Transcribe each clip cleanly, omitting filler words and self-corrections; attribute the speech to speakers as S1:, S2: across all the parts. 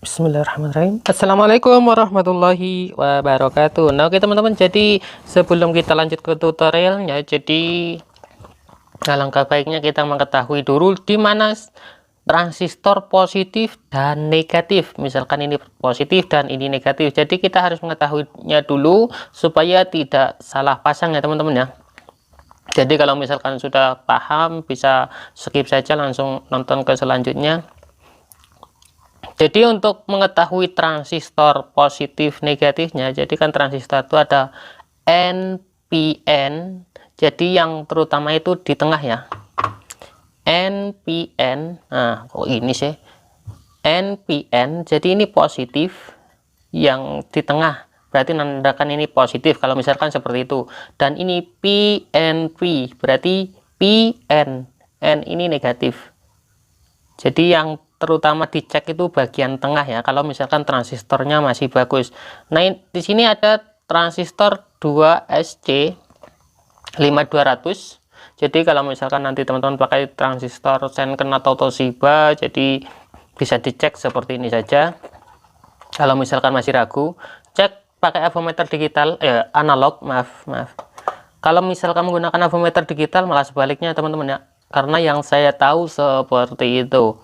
S1: Bismillahirrahmanirrahim. Assalamualaikum warahmatullahi wabarakatuh. Nah, oke teman-teman, jadi sebelum kita lanjut ke tutorialnya, jadi alangkah baiknya kita mengetahui dulu di mana transistor positif dan negatif. Misalkan ini positif dan ini negatif. Jadi kita harus mengetahuinya dulu supaya tidak salah pasang ya teman-teman ya. Jadi kalau misalkan sudah paham, bisa skip saja langsung nonton ke selanjutnya. Jadi untuk mengetahui transistor positif negatifnya, jadi kan transistor itu ada NPN, jadi yang terutama itu di tengah ya. NPN, nah kok ini sih? NPN, jadi ini positif, yang di tengah berarti menandakan ini positif kalau misalkan seperti itu. Dan ini PNP, berarti PN, N ini negatif. Jadi yang terutama dicek itu bagian tengah ya, kalau misalkan transistornya masih bagus. Nah, di sini ada transistor 2SC 5200. Jadi kalau misalkan nanti teman-teman pakai transistor Shenken atau Toshiba, jadi bisa dicek seperti ini saja. Kalau misalkan masih ragu, cek pakai avometer digital, analog, maaf. Kalau misalkan menggunakan avometer digital, malah sebaliknya teman-teman ya, karena yang saya tahu seperti itu.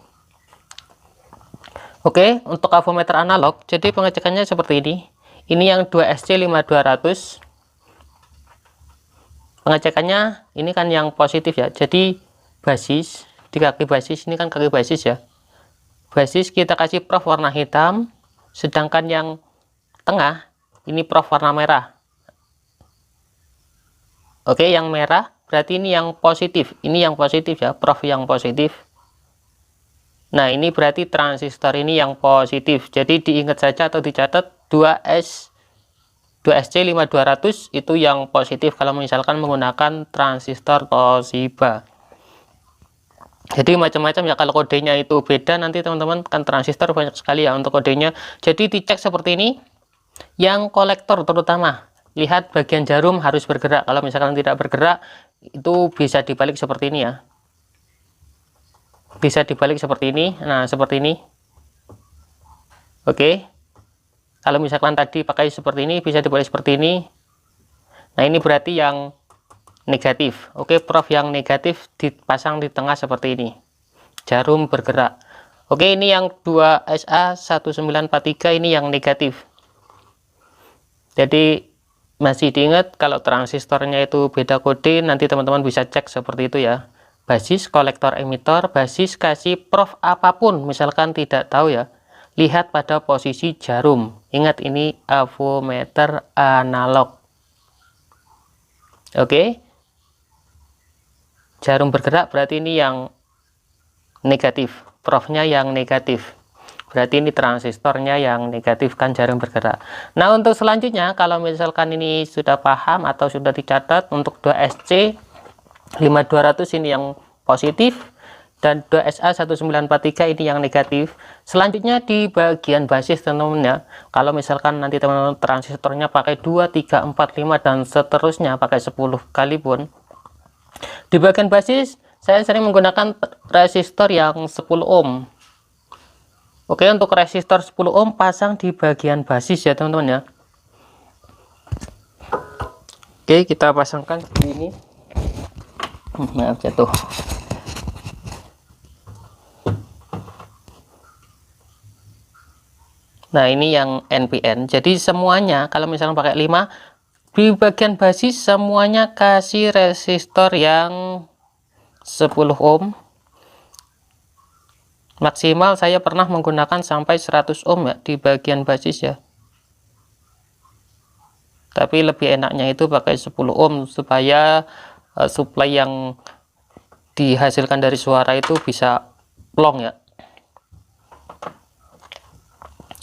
S1: Oke, untuk avometer analog, jadi pengecekannya seperti ini. Ini yang 2SC5200. Pengecekannya ini kan yang positif ya. Jadi basis, di kaki basis, ini kan kaki basis ya. Basis kita kasih prof warna hitam, sedangkan yang tengah ini prof warna merah. Oke, yang merah berarti ini yang positif. Ini yang positif ya, prof yang positif. Nah, ini berarti transistor ini yang positif. Jadi diingat saja atau dicatat 2SC5200 itu yang positif kalau misalkan menggunakan transistor Toshiba. Jadi macam-macam ya, kalau kodenya itu beda nanti teman-teman, kan transistor banyak sekali ya untuk kodenya. Jadi dicek seperti ini. Yang kolektor terutama, lihat bagian jarum harus bergerak. Kalau misalkan tidak bergerak, itu bisa dibalik seperti ini ya. Bisa dibalik seperti ini. Nah, seperti ini. Oke. Kalau misalkan tadi pakai seperti ini, bisa dibalik seperti ini. Nah, ini berarti yang negatif. Oke, prof yang negatif dipasang di tengah seperti ini. Jarum bergerak. Oke, ini yang 2SA1943, ini yang negatif. Jadi masih diingat kalau transistornya itu beda kode, nanti teman-teman bisa cek seperti itu ya. Basis, kolektor, emitor, basis kasih prof apapun, misalkan tidak tahu ya, lihat pada posisi jarum. Ingat ini avometer analog. Oke, jarum bergerak berarti ini yang negatif, profnya yang negatif, berarti ini transistornya yang negatif, kan jarum bergerak. Nah, untuk selanjutnya kalau misalkan ini sudah paham atau sudah dicatat, untuk 2SC 5200 ini yang positif dan 2SA1943 ini yang negatif. Selanjutnya di bagian basis teman-teman ya, kalau misalkan nanti teman-teman transistornya pakai 2, 3, 4, 5 dan seterusnya pakai 10 kali pun, di bagian basis saya sering menggunakan resistor yang 10 ohm. Oke, untuk resistor 10 ohm pasang di bagian basis ya teman-teman ya. Oke, kita pasangkan seperti ini. Maaf, jatuh. Nah, ini yang NPN. Jadi semuanya kalau misalnya pakai 5, di bagian basis semuanya kasih resistor yang 10 ohm. Maksimal saya pernah menggunakan sampai 100 ohm ya di bagian basis ya. Tapi lebih enaknya itu pakai 10 ohm supaya supply yang dihasilkan dari suara itu bisa plong ya.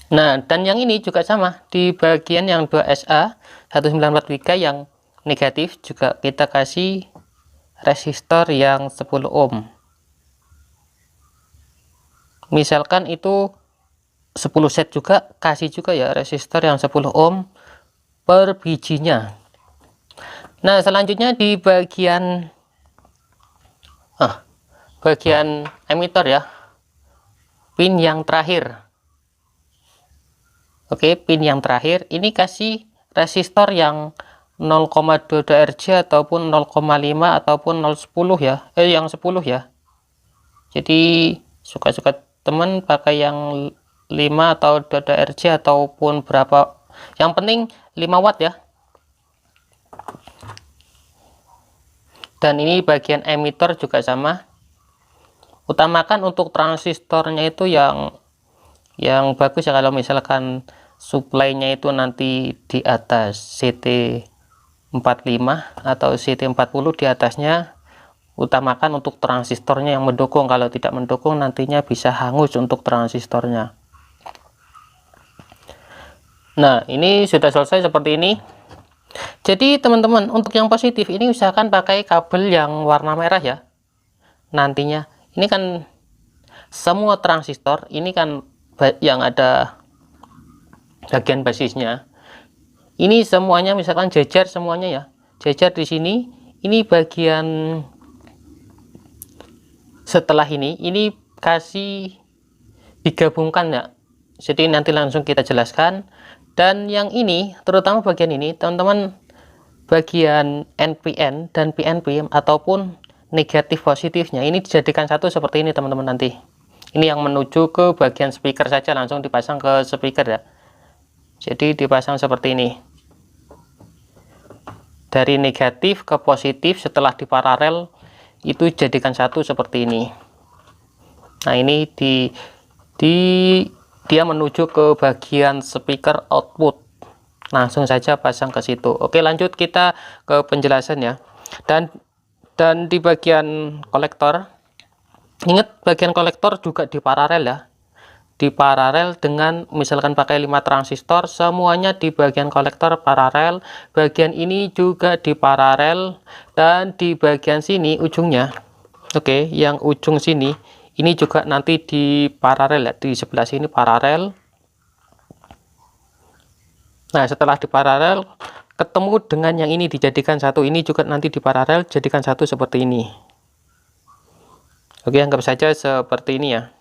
S1: Nah, dan yang ini juga sama, di bagian yang 2SA 1943 yang negatif juga kita kasih resistor yang 10 ohm. Misalkan itu 10 set juga, kasih juga ya resistor yang 10 ohm per bijinya. Nah, selanjutnya di bagian emitor ya, pin yang terakhir. Oke, pin yang terakhir ini kasih resistor yang 0,22 Rj ataupun 0,5 ataupun 0,10 ya, yang 10 ya. Jadi suka-suka teman pakai yang 5 atau 22 Rj ataupun berapa, yang penting 5 watt ya. Dan ini bagian emitter juga sama, utamakan untuk transistornya itu yang bagus ya. Kalau misalkan supply-nya itu nanti di atas CT45 atau CT40 di atasnya, utamakan untuk transistornya yang mendukung. Kalau tidak mendukung nantinya bisa hangus untuk transistornya. Nah, ini sudah selesai seperti ini. Jadi teman-teman, untuk yang positif ini usahakan pakai kabel yang warna merah ya. Nantinya ini kan semua transistor ini kan yang ada bagian basisnya. Ini semuanya misalkan jejer semuanya ya. Jejer di sini. Ini bagian setelah ini kasih digabungkan ya. Jadi nanti langsung kita jelaskan. Dan yang ini, terutama bagian ini, teman-teman, bagian NPN dan PNP ataupun negatif positifnya ini dijadikan satu seperti ini teman-teman. Nanti ini yang menuju ke bagian speaker saja, langsung dipasang ke speaker ya. Jadi dipasang seperti ini, dari negatif ke positif setelah diparalel itu jadikan satu seperti ini. Nah, ini dia menuju ke bagian speaker output, langsung saja pasang ke situ. Oke, lanjut kita ke penjelasan ya. Dan di bagian kolektor, ingat bagian kolektor juga diparalel ya, diparalel dengan misalkan pakai 5 transistor, semuanya di bagian kolektor paralel. Bagian ini juga diparalel, dan di bagian sini ujungnya, oke, yang ujung sini ini juga nanti di paralel ya, di sebelah sini paralel. Nah, setelah diparalel ketemu dengan yang ini dijadikan satu, ini juga nanti diparalel jadikan satu seperti ini. Oke, anggap saja seperti ini ya.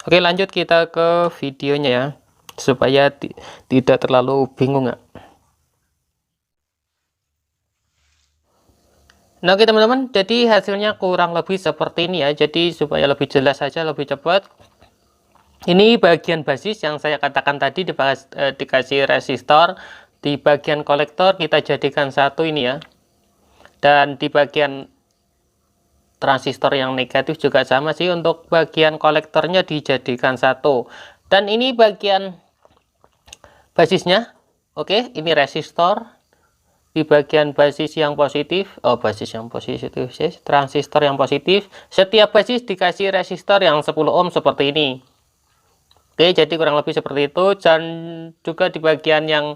S1: Oke, lanjut kita ke videonya ya, supaya tidak terlalu bingung ya. Nah, oke teman-teman, jadi hasilnya kurang lebih seperti ini ya. Jadi supaya lebih jelas saja, lebih cepat, ini bagian basis yang saya katakan tadi dikasih resistor. Di bagian kolektor kita jadikan satu ini ya. Dan di bagian transistor yang negatif juga sama sih, untuk bagian kolektornya dijadikan satu. Dan ini bagian basisnya. Oke, ini resistor. Di bagian basis yang positif, transistor yang positif, setiap basis dikasih resistor yang 10 ohm seperti ini. Oke, jadi kurang lebih seperti itu. Dan juga di bagian yang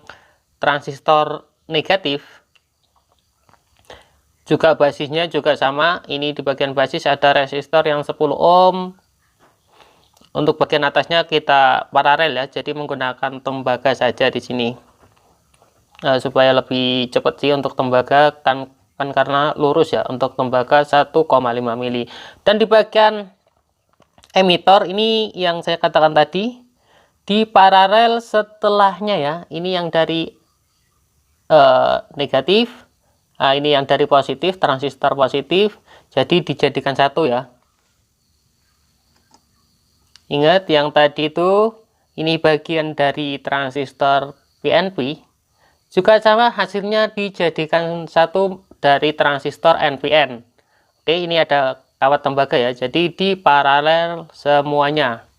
S1: transistor negatif juga basisnya juga sama. Ini di bagian basis ada resistor yang 10 ohm. Untuk bagian atasnya kita paralel ya, jadi menggunakan tembaga saja di sini. Nah, supaya lebih cepat sih untuk tembaga, kan karena lurus ya, untuk tembaga 1,5 mili. Dan di bagian emitter ini yang saya katakan tadi, di paralel setelahnya ya, ini yang dari negatif, nah ini yang dari positif, transistor positif, jadi dijadikan satu ya. Ingat yang tadi itu, ini bagian dari transistor PNP, juga sama hasilnya dijadikan satu dari transistor NPN. Oke, ini ada kawat tembaga ya, jadi di paralel semuanya.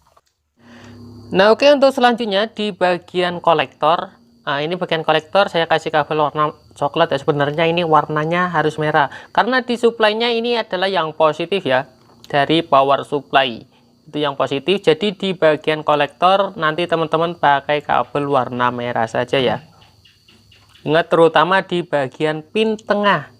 S1: Nah, oke, untuk selanjutnya di bagian kolektor. Nah, ini bagian kolektor saya kasih kabel warna coklat ya. Sebenarnya ini warnanya harus merah, karena di supply-nya ini adalah yang positif ya, dari power supply itu yang positif. Jadi di bagian kolektor nanti teman-teman pakai kabel warna merah saja ya. Ingat, terutama di bagian pin tengah.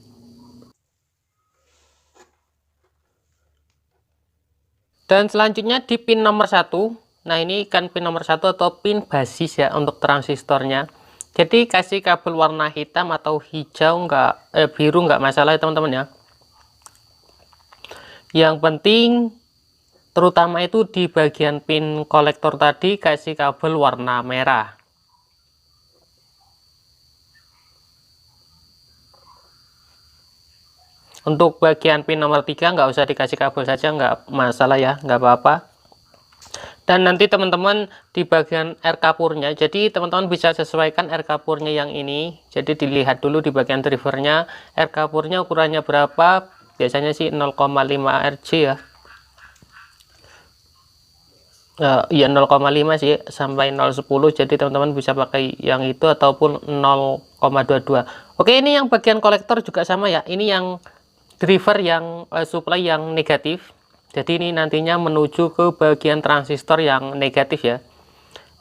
S1: Dan selanjutnya di pin nomor 1. Nah, ini kan pin nomor 1 atau pin basis ya untuk transistornya. Jadi kasih kabel warna hitam atau hijau biru nggak masalah ya teman-teman ya. Yang penting terutama itu di bagian pin kolektor tadi kasih kabel warna merah. Untuk bagian pin nomor 3 nggak usah dikasih kabel saja, nggak masalah ya, nggak apa-apa. Dan nanti teman-teman di bagian air kapurnya, jadi teman-teman bisa sesuaikan air kapurnya yang ini. Jadi dilihat dulu di bagian drivernya, air kapurnya ukurannya berapa, biasanya sih 0,5 Rg ya. Ya 0,5 sih sampai 0,10, jadi teman-teman bisa pakai yang itu ataupun 0,22. Oke, ini yang bagian kolektor juga sama ya, ini yang driver yang supply yang negatif. Jadi ini nantinya menuju ke bagian transistor yang negatif ya.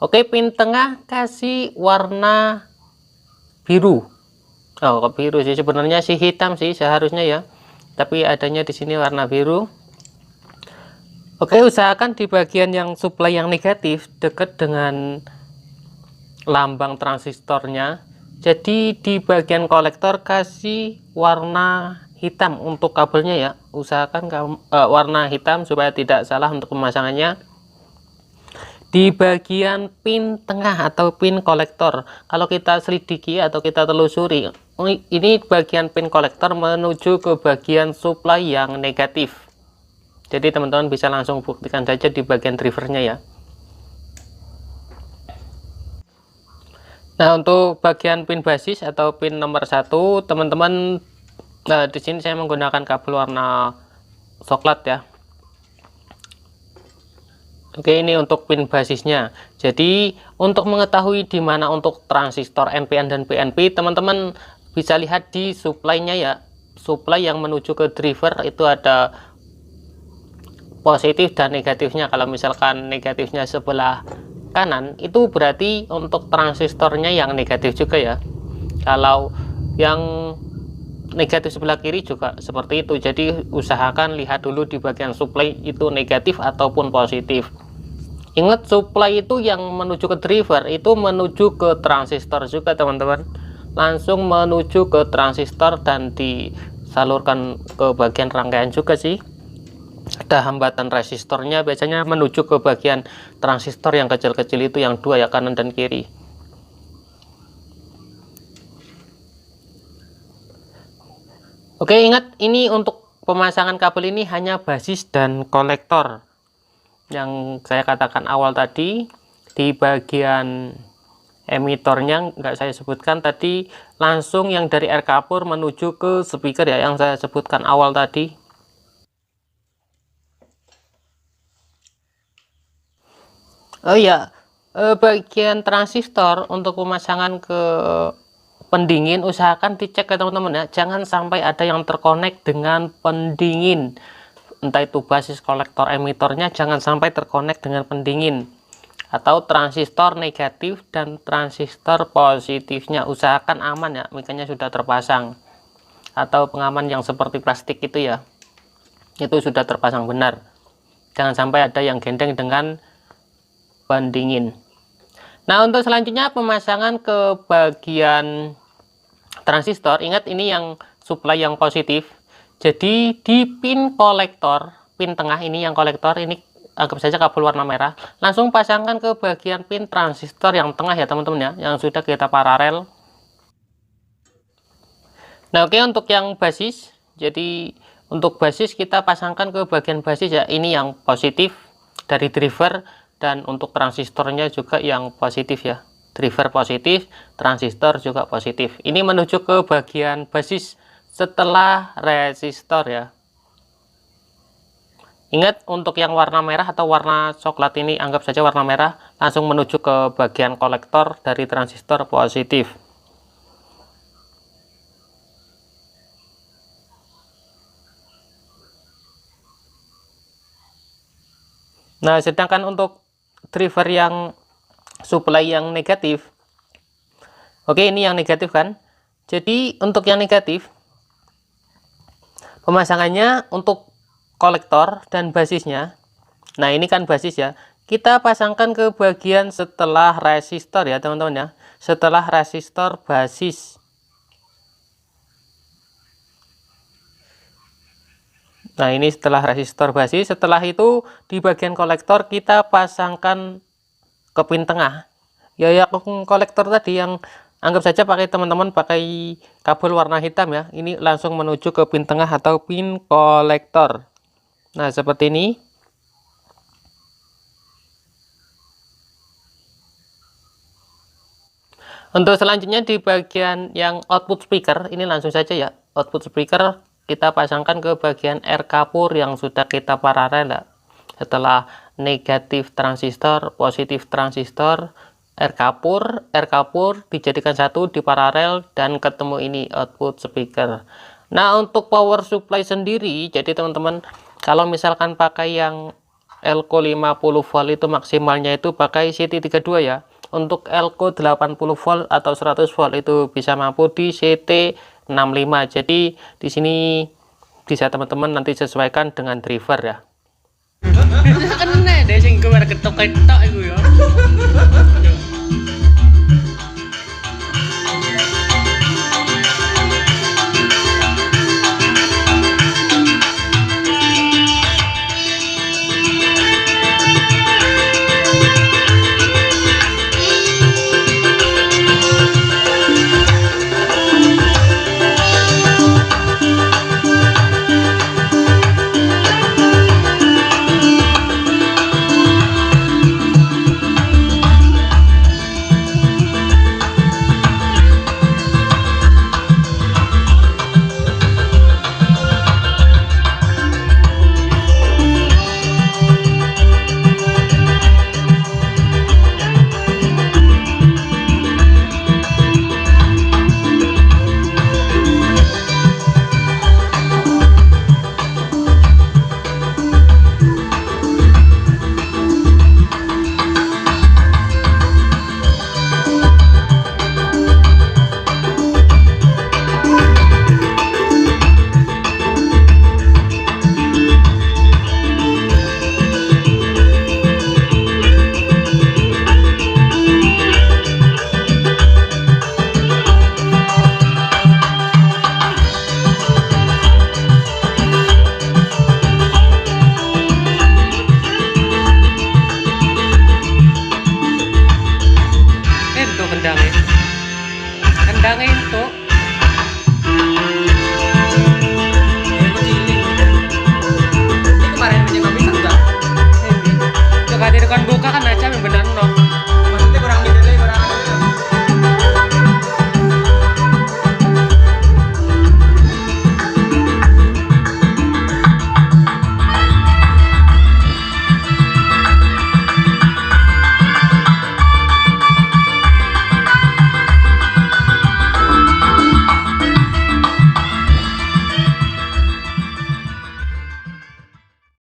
S1: Oke, pin tengah kasih warna biru. Oh, kok biru sih, sebenarnya sih hitam sih seharusnya ya, tapi adanya di sini warna biru. Oke, usahakan di bagian yang supply yang negatif dekat dengan lambang transistornya. Jadi di bagian kolektor kasih warna hitam untuk kabelnya ya. Usahakan warna hitam supaya tidak salah untuk pemasangannya. Di bagian pin tengah atau pin kolektor, kalau kita selidiki atau kita telusuri, ini bagian pin kolektor menuju ke bagian supply yang negatif. Jadi teman-teman bisa langsung buktikan saja di bagian drivernya ya. Nah, untuk bagian pin basis atau pin nomor 1, teman-teman, nah di sini saya menggunakan kabel warna coklat ya. Oke, ini untuk pin basisnya. Jadi untuk mengetahui di mana untuk transistor NPN dan PNP, teman-teman bisa lihat di supply-nya ya. Supply yang menuju ke driver itu ada positif dan negatifnya. Kalau misalkan negatifnya sebelah kanan, itu berarti untuk transistornya yang negatif juga ya. Kalau yang negatif sebelah kiri juga seperti itu. Jadi usahakan lihat dulu di bagian supply itu negatif ataupun positif. Ingat, supply itu yang menuju ke driver itu menuju ke transistor juga teman-teman, langsung menuju ke transistor dan disalurkan ke bagian rangkaian juga sih. Ada hambatan resistornya, biasanya menuju ke bagian transistor yang kecil-kecil itu, yang dua ya, kanan dan kiri. Oke, ingat ini untuk pemasangan kabel ini hanya basis dan kolektor. Yang saya katakan awal tadi, di bagian emitornya nggak saya sebutkan tadi, langsung yang dari air kapur menuju ke speaker ya, yang saya sebutkan awal tadi. Oh ya, bagian transistor untuk pemasangan ke pendingin usahakan dicek ya teman-teman ya, jangan sampai ada yang terkonek dengan pendingin. Entah itu basis, kolektor, emitornya jangan sampai terkonek dengan pendingin. Atau transistor negatif dan transistor positifnya usahakan aman ya, mikanya sudah terpasang. Atau pengaman yang seperti plastik itu ya, itu sudah terpasang benar. Jangan sampai ada yang gendeng dengan pendingin. Nah, untuk selanjutnya pemasangan ke bagian transistor, ingat ini yang supply yang positif. Jadi di pin kolektor, pin tengah ini yang kolektor, ini anggap saja kabel warna merah, langsung pasangkan ke bagian pin transistor yang tengah ya teman-teman ya, yang sudah kita paralel. Nah, oke, untuk yang basis, jadi untuk basis kita pasangkan ke bagian basis ya, ini yang positif dari driver, dan untuk transistornya juga yang positif ya, driver positif, transistor juga positif. Ini menuju ke bagian basis setelah resistor ya. Ingat, untuk yang warna merah atau warna coklat ini anggap saja warna merah, langsung menuju ke bagian kolektor dari transistor positif. Nah, sedangkan untuk driver yang supply yang negatif, oke, ini yang negatif kan. Jadi untuk yang negatif, pemasangannya untuk kolektor dan basisnya, nah ini kan basis ya, kita pasangkan ke bagian setelah resistor ya teman-teman ya, setelah resistor basis. Nah, ini setelah resistor basis. Setelah itu di bagian kolektor kita pasangkan ke pin tengah ya, yang kolektor tadi yang Anggap saja teman-teman pakai kabel warna hitam ya. Ini langsung menuju ke pin tengah atau pin kolektor. Nah, seperti ini. Untuk selanjutnya di bagian yang output speaker, ini langsung saja ya. Output speaker kita pasangkan ke bagian R kapur yang sudah kita paralel ya. Setelah negatif transistor, positif transistor, R kapur dijadikan satu di paralel dan ketemu ini output speaker. Nah, untuk power supply sendiri, jadi teman-teman kalau misalkan pakai yang Elco 50 volt itu maksimalnya itu pakai CT32 ya. Untuk Elco 80 volt atau 100 volt itu bisa mampu di CT65. Jadi di sini bisa teman-teman nanti sesuaikan dengan driver ya.
S2: Kena deh sing keluar ketok-ketok iku ya. Kendangnya itu ini kemarin punya mami enggak? Coba direkon buka kan aja yang benar no.